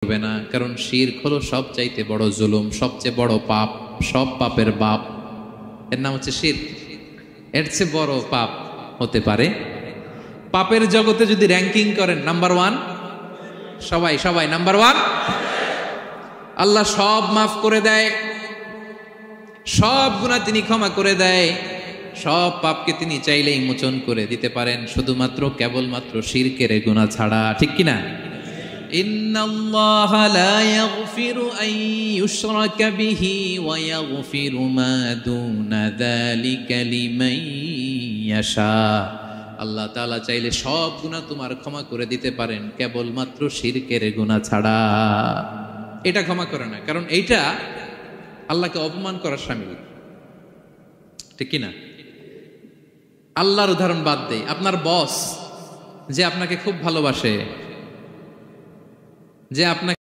হবে না, কারণ শিরক হলো সবচাইতে বড় জুলুম, সবচেয়ে বড় পাপ, সব পাপের বাপ। এর নাম হচ্ছে শিরক। এর চেয়ে বড় পাপ হতে পারে? পাপের জগতে যদি র্যাঙ্কিং করেন নাম্বার ওয়ান, সবাই সবাই নাম্বার ওয়ান। আল্লাহ সব মাফ করে দেয়, সব গুনাহ তিনি ক্ষমা করে দেয়, সব পাপকে তিনি চাইলেই মোচন করে দিতে পারেন, শুধুমাত্র কেবলমাত্র শিরকের গুনাহ ছাড়া। ঠিক কিনা? ইন্নাল্লাহা লা ইয়াগফিরু আন ইউশরাকা বিহি ওয়া ইয়াগফিরু মা দুনা যালিকা লিমান ইয়াশা। আল্লাহ তাআলা চাইলে সব গুনাহ তোমার ক্ষমা করে দিতে পারেন, কেবলমাত্র শিরকের গুনাহ ছাড়া। এটা ক্ষমা করে না, কারণ এইটা আল্লাহকে অপমান করার শামিল। ঠিক কিনা? আল্লাহর উদাহরণ বাদ দেই, আপনার বস যে আপনাকে খুব ভালোবাসে, যে আপনাকে